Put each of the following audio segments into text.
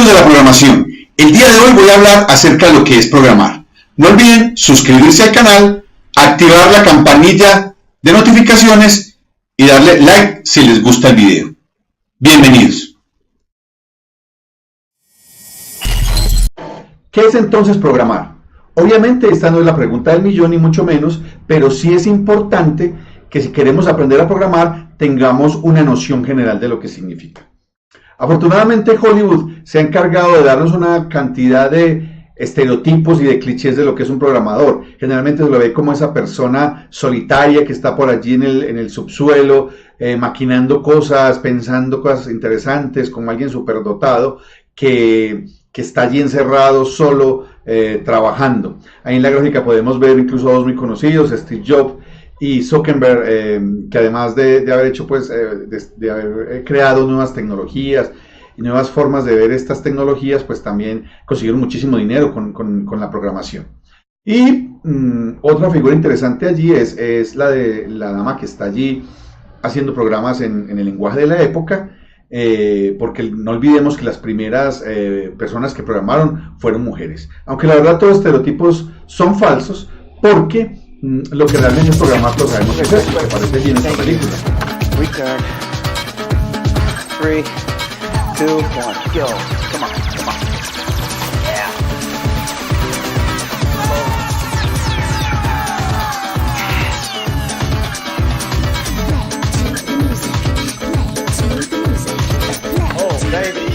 amigos de la programación, el día de hoy voy a hablar acerca de lo que es programar. No olviden suscribirse al canal, activar la campanilla de notificaciones y darle like si les gusta el video. Bienvenidos. ¿Qué es entonces programar? Obviamente esta no es la pregunta del millón ni mucho menos, pero sí es importante que si queremos aprender a programar tengamos una noción general de lo que significa. Afortunadamente Hollywood se ha encargado de darnos una cantidad de estereotipos y de clichés de lo que es un programador. Generalmente se lo ve como esa persona solitaria que está por allí en el subsuelo, maquinando cosas, pensando cosas interesantes, como alguien superdotado que está allí encerrado solo trabajando. Ahí en la gráfica podemos ver incluso a dos muy conocidos, Steve Jobs y Zuckerberg, que además de haber hecho, pues, de haber creado nuevas tecnologías y nuevas formas de ver estas tecnologías, pues también consiguieron muchísimo dinero con la programación. Y otra figura interesante allí es la de la dama que está allí haciendo programas en el lenguaje de la época, porque no olvidemos que las primeras personas que programaron fueron mujeres. Aunque la verdad todos los estereotipos son falsos, porque lo que realmente es programar, todos sabemos que es eso, que aparece allí en esta película. Return. 3, 2, 1, go. Come on, come on. Yeah. Oh, baby.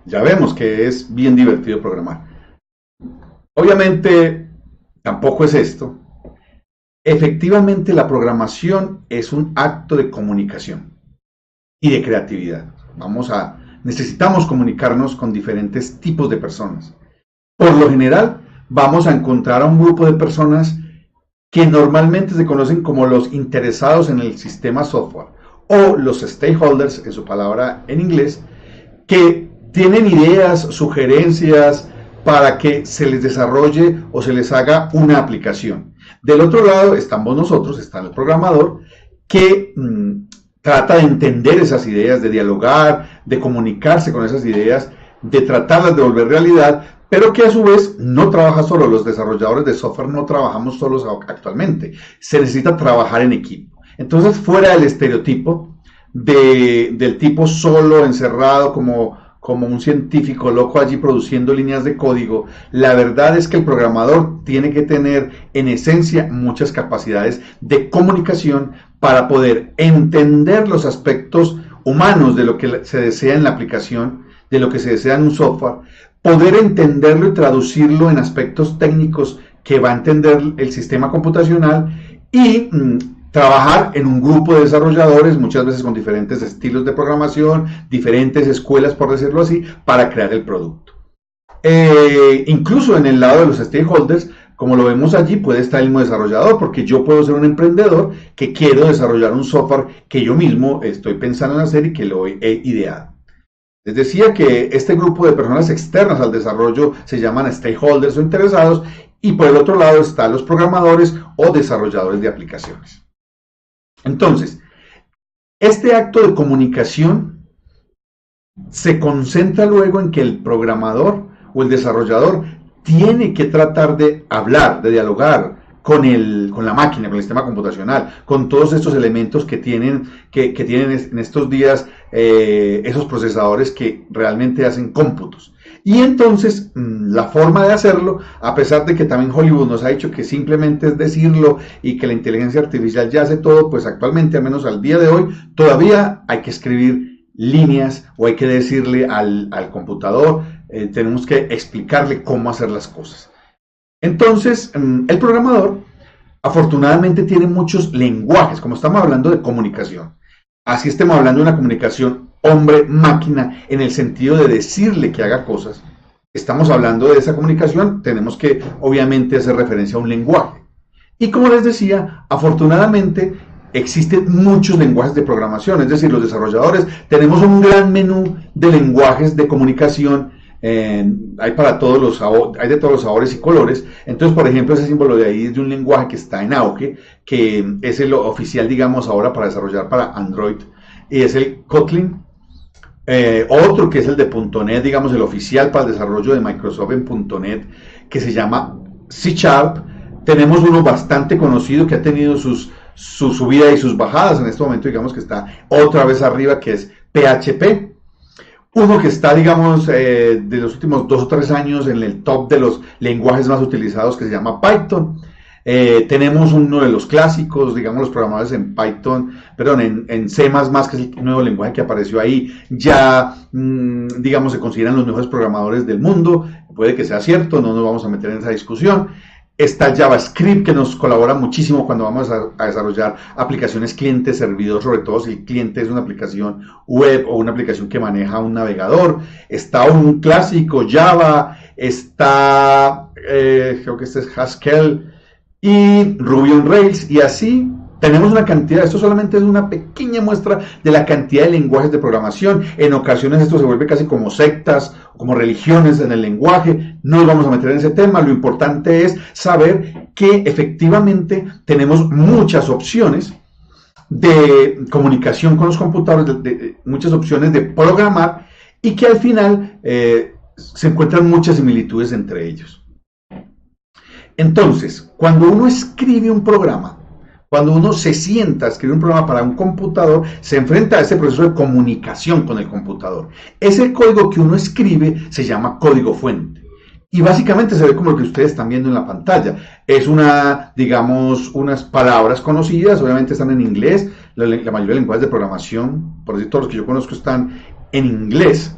Ya vemos que es bien divertido programar. Obviamente, tampoco es esto. Efectivamente, la programación es un acto de comunicación y de creatividad. Necesitamos comunicarnos con diferentes tipos de personas. Por lo general, vamos a encontrar a un grupo de personas que normalmente se conocen como los interesados en el sistema software o los stakeholders, en su palabra en inglés, que tienen ideas, sugerencias para que se les desarrolle o se les haga una aplicación. Del otro lado estamos nosotros, está el programador, que trata de entender esas ideas, de dialogar, de comunicarse con esas ideas, de tratarlas de volver realidad, pero que a su vez no trabaja solo. Los desarrolladores de software no trabajamos solos actualmente. Se necesita trabajar en equipo. Entonces, fuera del estereotipo del tipo solo, encerrado, como un científico loco allí produciendo líneas de código, la verdad es que el programador tiene que tener en esencia muchas capacidades de comunicación para poder entender los aspectos humanos de lo que se desea en la aplicación, de lo que se desea en un software, poder entenderlo y traducirlo en aspectos técnicos que va a entender el sistema computacional y trabajar en un grupo de desarrolladores, muchas veces con diferentes estilos de programación, diferentes escuelas, por decirlo así, para crear el producto. Incluso en el lado de los stakeholders, como lo vemos allí, puede estar el mismo desarrollador, porque yo puedo ser un emprendedor que quiero desarrollar un software que yo mismo estoy pensando en hacer y que lo he ideado. Les decía que este grupo de personas externas al desarrollo se llaman stakeholders o interesados, y por el otro lado están los programadores o desarrolladores de aplicaciones. Entonces, este acto de comunicación se concentra luego en que el programador o el desarrollador tiene que tratar de hablar, de dialogar con la máquina, con el sistema computacional, con todos estos elementos que tienen en estos días esos procesadores que realmente hacen cómputos. Y entonces, la forma de hacerlo, a pesar de que también Hollywood nos ha dicho que simplemente es decirlo y que la inteligencia artificial ya hace todo, pues actualmente, al menos al día de hoy, todavía hay que escribir líneas o hay que decirle al computador, tenemos que explicarle cómo hacer las cosas. Entonces, el programador afortunadamente tiene muchos lenguajes, como estamos hablando de comunicación. Así estemos hablando de una comunicación hombre-máquina en el sentido de decirle que haga cosas. Estamos hablando de esa comunicación, tenemos que obviamente hacer referencia a un lenguaje. Y como les decía, afortunadamente existen muchos lenguajes de programación, es decir, los desarrolladores tenemos un gran menú de lenguajes de comunicación hay para todos los hay de todos los sabores y colores. Entonces, por ejemplo, ese símbolo de ahí es de un lenguaje que está en auge, que es el oficial, digamos, ahora para desarrollar para Android, y es el Kotlin. Otro que es el de .NET, digamos, el oficial para el desarrollo de Microsoft en .NET, que se llama C#. Tenemos uno bastante conocido que ha tenido su subida y sus bajadas. En este momento, digamos que está otra vez arriba, que es PHP. Uno que está, digamos, de los últimos 2 o 3 años en el top de los lenguajes más utilizados, que se llama Python. Tenemos uno de los clásicos, digamos, los programadores en Python, perdón, en C++, que es el nuevo lenguaje que apareció ahí, ya, digamos, se consideran los mejores programadores del mundo. Puede que sea cierto, no nos vamos a meter en esa discusión. Está JavaScript, que nos colabora muchísimo cuando vamos a desarrollar aplicaciones cliente-servidor, sobre todo si el cliente es una aplicación web o una aplicación que maneja un navegador. Está un clásico, Java, está, creo que este es Haskell, y Ruby on Rails, y así tenemos una cantidad. Esto solamente es una pequeña muestra de la cantidad de lenguajes de programación. En ocasiones esto se vuelve casi como sectas, como religiones en el lenguaje. No nos vamos a meter en ese tema. Lo importante es saber que efectivamente tenemos muchas opciones de comunicación con los computadores, muchas opciones de programar, y que al final se encuentran muchas similitudes entre ellos. Entonces, cuando uno escribe un programa, cuando uno se sienta a escribir un programa para un computador, se enfrenta a ese proceso de comunicación con el computador. Ese código que uno escribe se llama código fuente. Y básicamente se ve como lo que ustedes están viendo en la pantalla. Es digamos, unas palabras conocidas, obviamente están en inglés. La mayoría de lenguajes de programación, por decir todos los que yo conozco, están en inglés.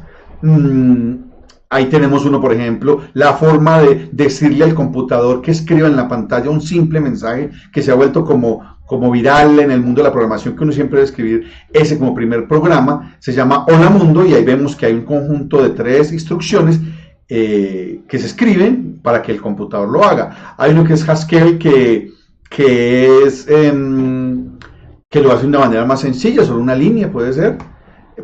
Ahí tenemos uno, por ejemplo, la forma de decirle al computador que escriba en la pantalla un simple mensaje que se ha vuelto como viral en el mundo de la programación, que uno siempre debe escribir ese como primer programa. Se llama Hola Mundo, y ahí vemos que hay un conjunto de 3 instrucciones que se escriben para que el computador lo haga. Hay uno que es Haskell, que lo hace de una manera más sencilla, solo una línea puede ser.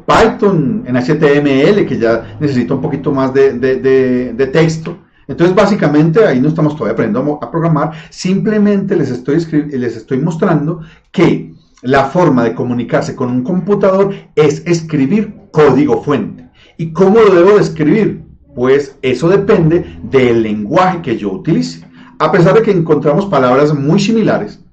Python en HTML, que ya necesita un poquito más de texto. Entonces, básicamente, ahí no estamos todavía aprendiendo a programar. Simplemente les estoy mostrando que la forma de comunicarse con un computador es escribir código fuente. ¿Y cómo lo debo de escribir? Pues eso depende del lenguaje que yo utilice. A pesar de que encontramos palabras muy similares,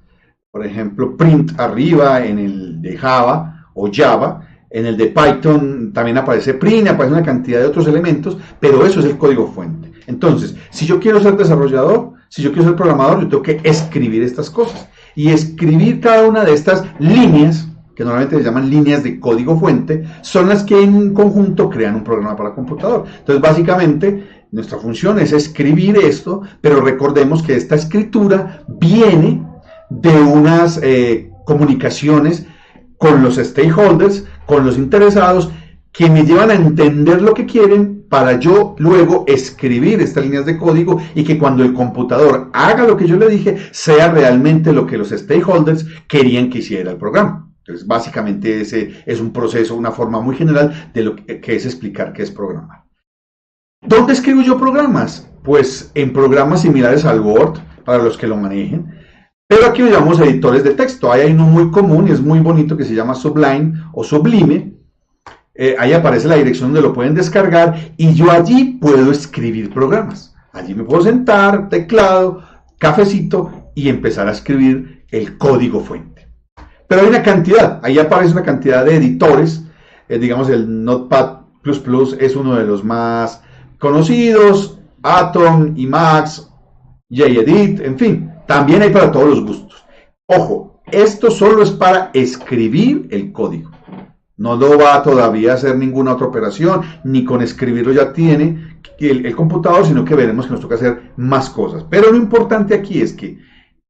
por ejemplo, print arriba en el de Java o Java, en el de Python también aparece print, aparece una cantidad de otros elementos, pero eso es el código fuente. Entonces, si yo quiero ser desarrollador, si yo quiero ser programador, yo tengo que escribir estas cosas. Y escribir cada una de estas líneas, que normalmente se llaman líneas de código fuente, son las que en conjunto crean un programa para computador. Entonces, básicamente, nuestra función es escribir esto, pero recordemos que esta escritura viene de unas comunicaciones con los stakeholders, con los interesados, que me llevan a entender lo que quieren para yo luego escribir estas líneas de código, y que cuando el computador haga lo que yo le dije, sea realmente lo que los stakeholders querían que hiciera el programa. Entonces, básicamente ese es un proceso, una forma muy general de lo que es explicar qué es programar. ¿Dónde escribo yo programas? Pues en programas similares al Word, para los que lo manejen. Pero aquí lo llamamos editores de texto. Hay uno muy común y es muy bonito que se llama Sublime o Sublime. Ahí aparece la dirección donde lo pueden descargar, y yo allí puedo escribir programas. Allí me puedo sentar, teclado, cafecito, y empezar a escribir el código fuente. Pero hay una cantidad, ahí aparece una cantidad de editores. Digamos, el Notepad++ es uno de los más conocidos, Atom, Emacs, JEdit, en fin. También hay para todos los gustos. Ojo, esto solo es para escribir el código. No lo va todavía a hacer ninguna otra operación, ni con escribirlo ya tiene el computador, sino que veremos que nos toca hacer más cosas. Pero lo importante aquí es que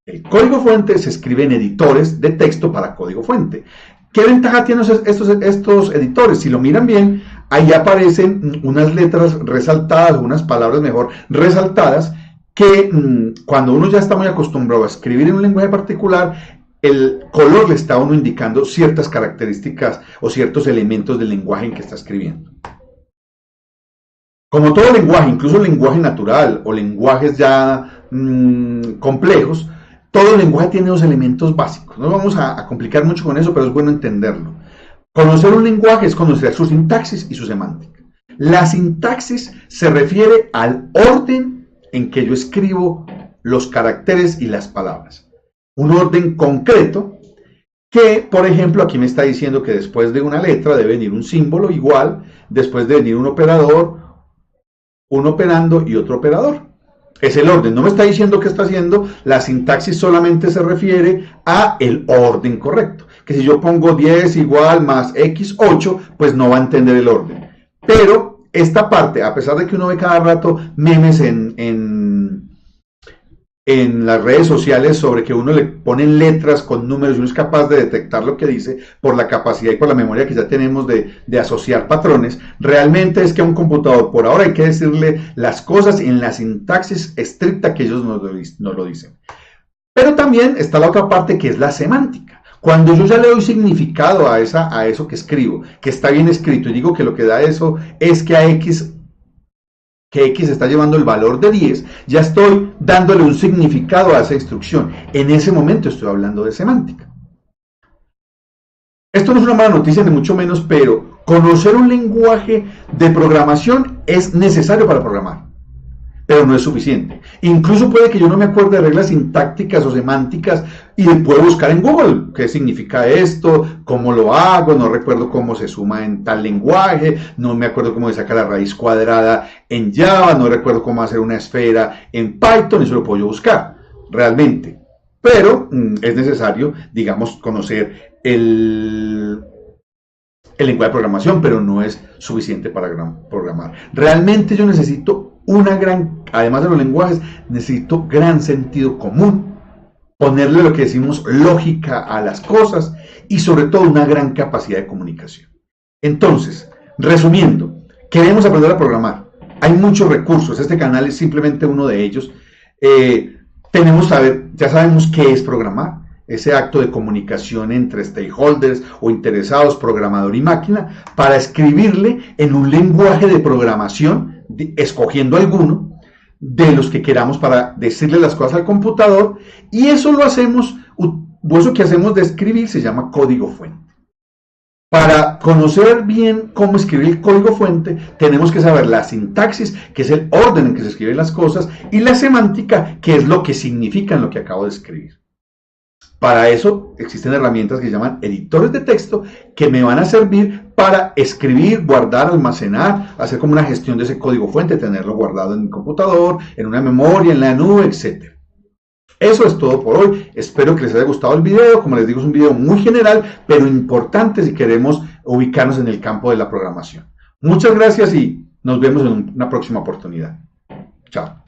el código fuente se escribe en editores de texto para código fuente. ¿Qué ventaja tienen estos editores? Si lo miran bien, ahí aparecen unas letras resaltadas, unas palabras mejor resaltadas, que cuando uno ya está muy acostumbrado a escribir en un lenguaje particular, el color le está a uno indicando ciertas características o ciertos elementos del lenguaje en que está escribiendo. Como todo lenguaje, incluso lenguaje natural o lenguajes ya complejos, todo lenguaje tiene dos elementos básicos. No vamos a complicar mucho con eso, pero es bueno entenderlo. Conocer un lenguaje es conocer su sintaxis y su semántica. La sintaxis se refiere al orden en que yo escribo los caracteres y las palabras. Un orden concreto que, por ejemplo, aquí me está diciendo que después de una letra debe venir un símbolo igual, después de venir un operador, un operando y otro operador. Es el orden, no me está diciendo qué está haciendo, la sintaxis solamente se refiere a el orden correcto. Que si yo pongo 10 igual más x 8, pues no va a entender el orden. Pero esta parte, a pesar de que uno ve cada rato memes en las redes sociales sobre que uno le ponen letras con números y uno es capaz de detectar lo que dice por la capacidad y por la memoria que ya tenemos de asociar patrones, realmente es que a un computador por ahora hay que decirle las cosas en la sintaxis estricta que ellos nos lo dicen. Pero también está la otra parte que es la semántica. Cuando yo ya le doy significado a eso que escribo, que está bien escrito, y digo que lo que da eso es que X está llevando el valor de 10, ya estoy dándole un significado a esa instrucción. En ese momento estoy hablando de semántica. Esto no es una mala noticia, ni mucho menos, pero conocer un lenguaje de programación es necesario para programar, pero no es suficiente. Incluso puede que yo no me acuerde de reglas sintácticas o semánticas y puedo buscar en Google qué significa esto, cómo lo hago, no recuerdo cómo se suma en tal lenguaje, no me acuerdo cómo se saca la raíz cuadrada en Java, no recuerdo cómo hacer una esfera en Python, eso lo puedo yo buscar realmente. Pero es necesario, digamos, conocer el lenguaje de programación, pero no es suficiente para programar. Realmente yo necesito además de los lenguajes, necesito gran sentido común, ponerle lo que decimos lógica a las cosas y sobre todo una gran capacidad de comunicación. Entonces, resumiendo, queremos aprender a programar. Hay muchos recursos, este canal es simplemente uno de ellos. Ya sabemos qué es programar, ese acto de comunicación entre stakeholders o interesados, programador y máquina, para escribirle en un lenguaje de programación, escogiendo alguno de los que queramos para decirle las cosas al computador, y eso lo hacemos, eso que hacemos de escribir se llama código fuente. Para conocer bien cómo escribir el código fuente, tenemos que saber la sintaxis, que es el orden en que se escriben las cosas, y la semántica, que es lo que significan lo que acabo de escribir. Para eso existen herramientas que se llaman editores de texto que me van a servir para escribir, guardar, almacenar, hacer como una gestión de ese código fuente, tenerlo guardado en mi computador, en una memoria, en la nube, etc. Eso es todo por hoy. Espero que les haya gustado el video. Como les digo, es un video muy general, pero importante si queremos ubicarnos en el campo de la programación. Muchas gracias y nos vemos en una próxima oportunidad. Chao.